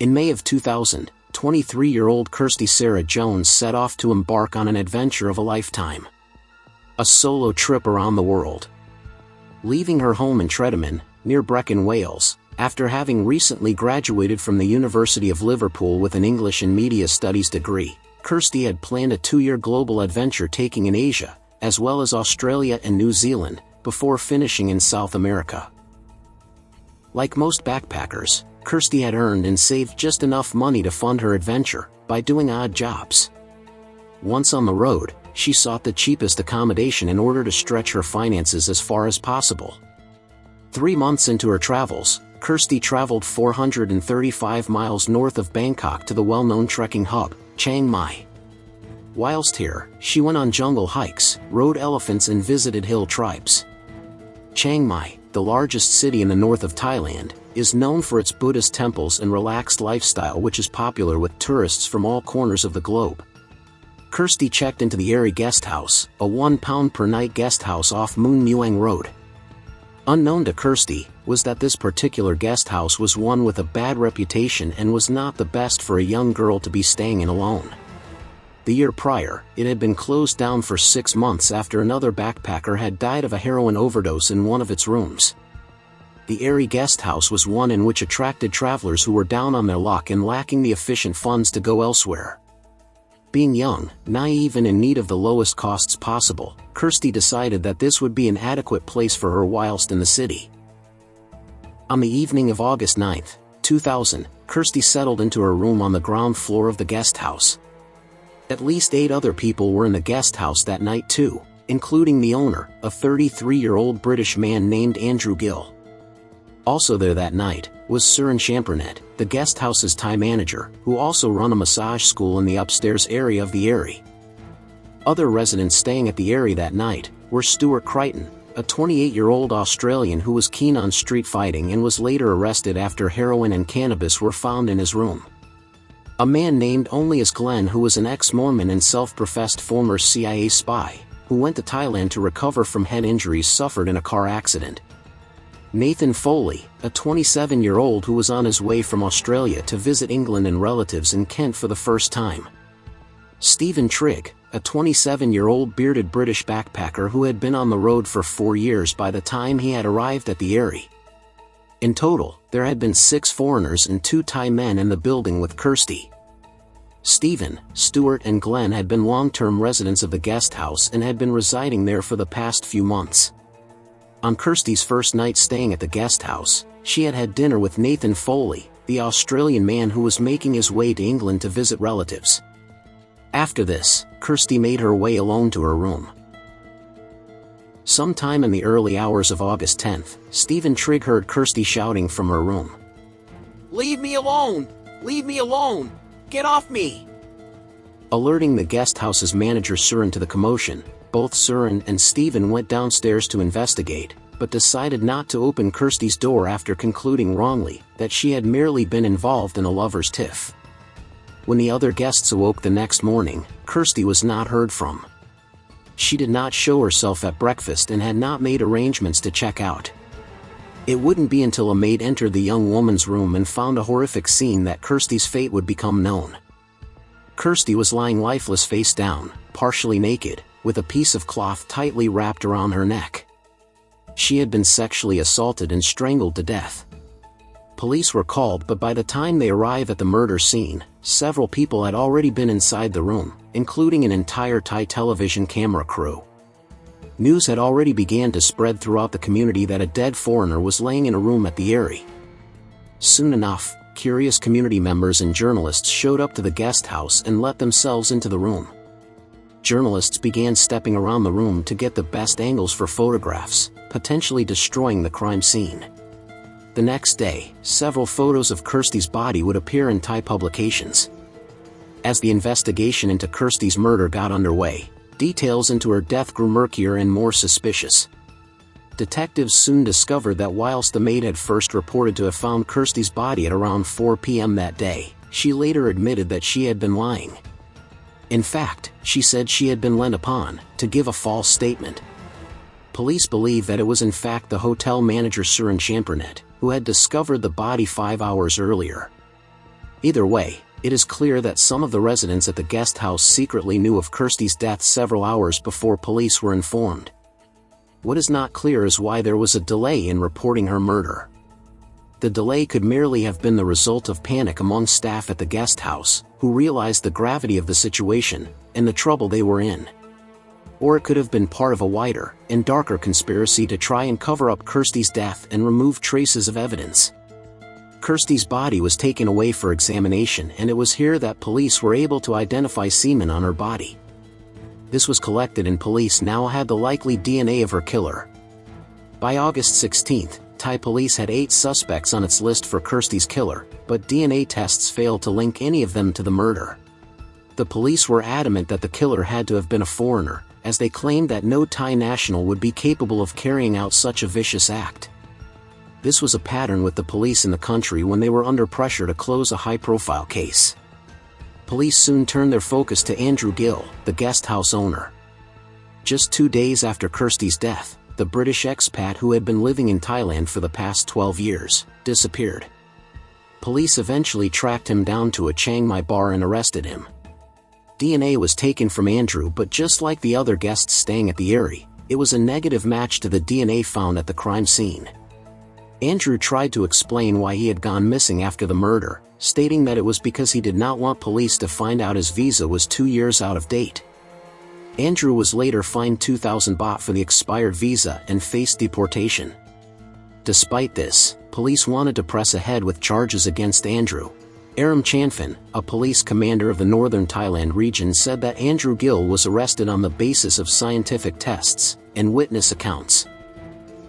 In May of 2000, 23-year-old Kirsty Sarah Jones set off to embark on an adventure of a lifetime. A solo trip around the world. Leaving her home in Tredeman, near Brecon, Wales, after having recently graduated from the University of Liverpool with an English and Media Studies degree, Kirsty had planned a 2-year global adventure taking in Asia, as well as Australia and New Zealand, before finishing in South America. Like most backpackers, Kirsty had earned and saved just enough money to fund her adventure, by doing odd jobs. Once on the road, she sought the cheapest accommodation in order to stretch her finances as far as possible. 3 months into her travels, Kirsty traveled 435 miles north of Bangkok to the well-known trekking hub, Chiang Mai. Whilst here, she went on jungle hikes, rode elephants and visited hill tribes. Chiang Mai, the largest city in the north of Thailand, is known for its Buddhist temples and relaxed lifestyle, which is popular with tourists from all corners of the globe. Kirsty checked into the Aree Guesthouse, a £1 per night guest house off Moon Muang Road. Unknown to Kirsty was that this particular guest house was one with a bad reputation and was not the best for a young girl to be staying in alone. The year prior, it had been closed down for 6 months after another backpacker had died of a heroin overdose in one of its rooms. The Aree Guesthouse was one in which attracted travelers who were down on their luck and lacking the efficient funds to go elsewhere. Being young, naive and in need of the lowest costs possible, Kirsty decided that this would be an adequate place for her whilst in the city. On the evening of August 9, 2000, Kirsty settled into her room on the ground floor of the guest house. At least 8 other people were in the guest house that night too, including the owner, a 33-year-old British man named Andrew Gill. Also there that night was Surin Champernet, the guest house's Thai manager, who also run a massage school in the upstairs area of the Aree. Other residents staying at the Aree that night were Stuart Crichton, a 28-year-old Australian who was keen on street fighting and was later arrested after heroin and cannabis were found in his room. A man named only as Glenn, who was an ex-Mormon and self-professed former CIA spy, who went to Thailand to recover from head injuries suffered in a car accident. Nathan Foley, a 27-year-old who was on his way from Australia to visit England and relatives in Kent for the first time. Stephen Trigg, a 27-year-old bearded British backpacker who had been on the road for 4 years by the time he had arrived at the Aree. In total, there had been 6 foreigners and 2 Thai men in the building with Kirsty. Stephen, Stuart and Glenn had been long-term residents of the guest house and had been residing there for the past few months. On Kirsty's first night staying at the guest house, she had had dinner with Nathan Foley, the Australian man who was making his way to England to visit relatives. After this, Kirsty made her way alone to her room. Sometime in the early hours of August 10th, Stephen Trigg heard Kirsty shouting from her room. "Leave me alone! Leave me alone! Get off me!" Alerting the guest house's manager Surin to the commotion, both Surin and Stephen went downstairs to investigate, but decided not to open Kirsty's door after concluding wrongly that she had merely been involved in a lover's tiff. When the other guests awoke the next morning, Kirsty was not heard from. She did not show herself at breakfast and had not made arrangements to check out. It wouldn't be until a maid entered the young woman's room and found a horrific scene that Kirsty's fate would become known. Kirsty was lying lifeless face down, partially naked, with a piece of cloth tightly wrapped around her neck. She had been sexually assaulted and strangled to death. Police were called, but by the time they arrived at the murder scene, several people had already been inside the room, including an entire Thai television camera crew. News had already begun to spread throughout the community that a dead foreigner was laying in a room at the Aree. Soon enough, curious community members and journalists showed up to the guest house and let themselves into the room. Journalists began stepping around the room to get the best angles for photographs, potentially destroying the crime scene. The next day, several photos of Kirsty's body would appear in Thai publications. As the investigation into Kirsty's murder got underway, details into her death grew murkier and more suspicious. Detectives soon discovered that whilst the maid had first reported to have found Kirsty's body at around 4 p.m. that day, she later admitted that she had been lying. In fact, she said she had been lent upon to give a false statement. Police believe that it was in fact the hotel manager Surin Champernet, who had discovered the body 5 hours earlier. Either way, it is clear that some of the residents at the guest house secretly knew of Kirsty's death several hours before police were informed. What is not clear is why there was a delay in reporting her murder. The delay could merely have been the result of panic among staff at the guest house, who realized the gravity of the situation and the trouble they were in. Or it could have been part of a wider and darker conspiracy to try and cover up Kirsty's death and remove traces of evidence. Kirsty's body was taken away for examination, and it was here that police were able to identify semen on her body. This was collected, and police now had the likely DNA of her killer. By August 16, Thai police had 8 suspects on its list for Kirsty's killer, but DNA tests failed to link any of them to the murder. The police were adamant that the killer had to have been a foreigner, as they claimed that no Thai national would be capable of carrying out such a vicious act. This was a pattern with the police in the country when they were under pressure to close a high-profile case. Police soon turned their focus to Andrew Gill, the guest house owner. Just 2 days after Kirsty's death, the British expat who had been living in Thailand for the past 12 years, disappeared. Police eventually tracked him down to a Chiang Mai bar and arrested him. DNA was taken from Andrew, but just like the other guests staying at the Aree, it was a negative match to the DNA found at the crime scene. Andrew tried to explain why he had gone missing after the murder, stating that it was because he did not want police to find out his visa was 2 years out of date. Andrew was later fined 2,000 baht for the expired visa and faced deportation. Despite this, police wanted to press ahead with charges against Andrew. Aram Chanfin, a police commander of the northern Thailand region, said that Andrew Gill was arrested on the basis of scientific tests and witness accounts.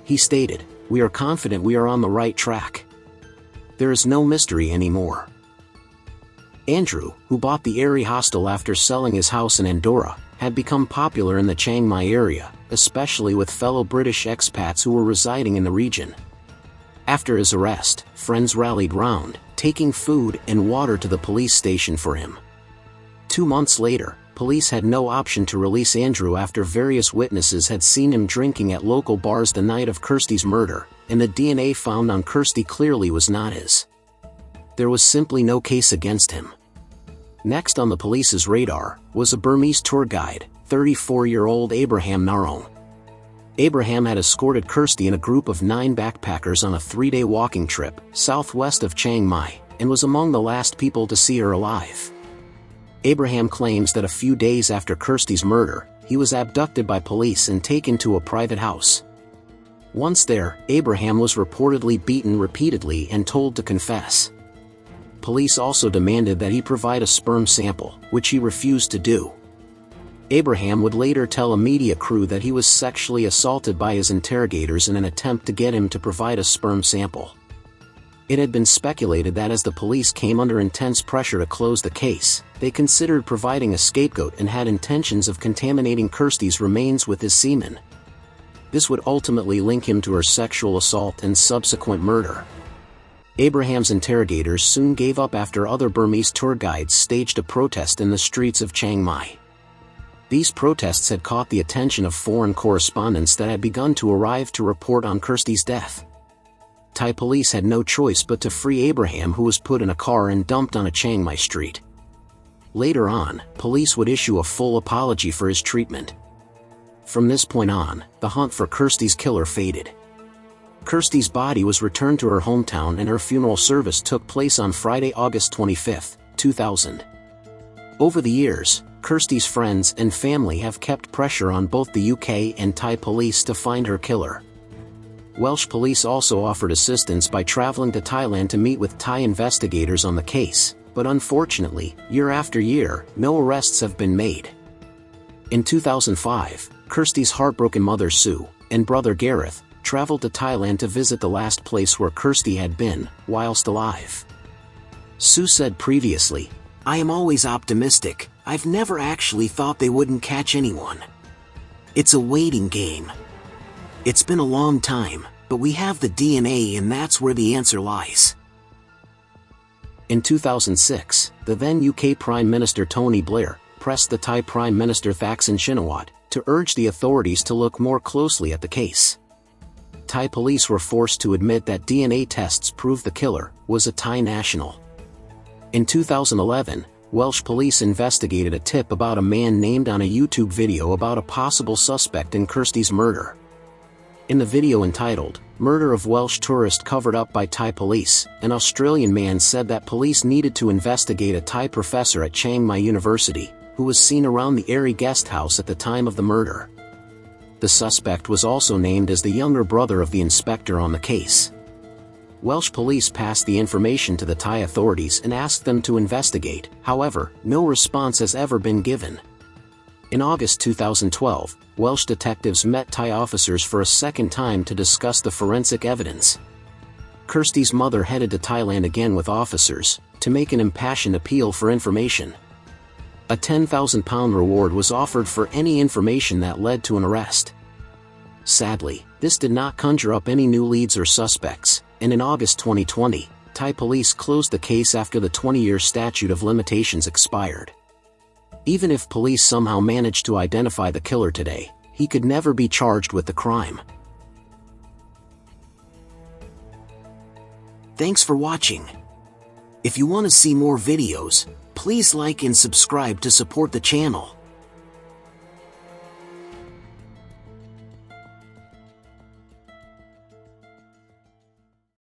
He stated, "We are confident we are on the right track. There is no mystery anymore." Andrew, who bought the Aree hostel after selling his house in Andorra, had become popular in the Chiang Mai area, especially with fellow British expats who were residing in the region. After his arrest, friends rallied round, taking food and water to the police station for him. 2 months later, police had no option to release Andrew after various witnesses had seen him drinking at local bars the night of Kirsty's murder, and the DNA found on Kirsty clearly was not his. There was simply no case against him. Next on the police's radar was a Burmese tour guide, 34-year-old Abraham Narong. Abraham had escorted Kirsty and a group of 9 backpackers on a 3-day walking trip southwest of Chiang Mai, and was among the last people to see her alive. Abraham claims that a few days after Kirsty's murder, he was abducted by police and taken to a private house. Once there, Abraham was reportedly beaten repeatedly and told to confess. Police also demanded that he provide a sperm sample, which he refused to do. Abraham would later tell a media crew that he was sexually assaulted by his interrogators in an attempt to get him to provide a sperm sample. It had been speculated that as the police came under intense pressure to close the case, they considered providing a scapegoat and had intentions of contaminating Kirsty's remains with his semen. This would ultimately link him to her sexual assault and subsequent murder. Abraham's interrogators soon gave up after other Burmese tour guides staged a protest in the streets of Chiang Mai. These protests had caught the attention of foreign correspondents that had begun to arrive to report on Kirsty's death. Thai police had no choice but to free Abraham, who was put in a car and dumped on a Chiang Mai street. Later on, police would issue a full apology for his treatment. From this point on, the hunt for Kirsty's killer faded. Kirsty's body was returned to her hometown and her funeral service took place on Friday, August 25, 2000. Over the years, Kirsty's friends and family have kept pressure on both the UK and Thai police to find her killer. Welsh police also offered assistance by traveling to Thailand to meet with Thai investigators on the case, but unfortunately, year after year, no arrests have been made. In 2005, Kirsty's heartbroken mother Sue and brother Gareth traveled to Thailand to visit the last place where Kirsty had been, whilst alive. Sue said previously, "I am always optimistic. I've never actually thought they wouldn't catch anyone. It's a waiting game. It's been a long time, but we have the DNA and that's where the answer lies." In 2006, the then UK Prime Minister Tony Blair pressed the Thai Prime Minister Thaksin Shinawatra to urge the authorities to look more closely at the case. Thai police were forced to admit that DNA tests proved the killer was a Thai national. In 2011, Welsh police investigated a tip about a man named on a YouTube video about a possible suspect in Kirsty's murder. In the video entitled, "Murder of Welsh Tourist Covered Up by Thai Police," an Australian man said that police needed to investigate a Thai professor at Chiang Mai University, who was seen around the Aree Guesthouse at the time of the murder. The suspect was also named as the younger brother of the inspector on the case. Welsh police passed the information to the Thai authorities and asked them to investigate, however, no response has ever been given. In August 2012, Welsh detectives met Thai officers for a second time to discuss the forensic evidence. Kirsty's mother headed to Thailand again with officers, to make an impassioned appeal for information. A £10,000 reward was offered for any information that led to an arrest. Sadly, this did not conjure up any new leads or suspects, and in August 2020, Thai police closed the case after the 20-year statute of limitations expired. Even if police somehow managed to identify the killer today, he could never be charged with the crime. Thanks for watching. If you want to see more videos, please like and subscribe to support the channel.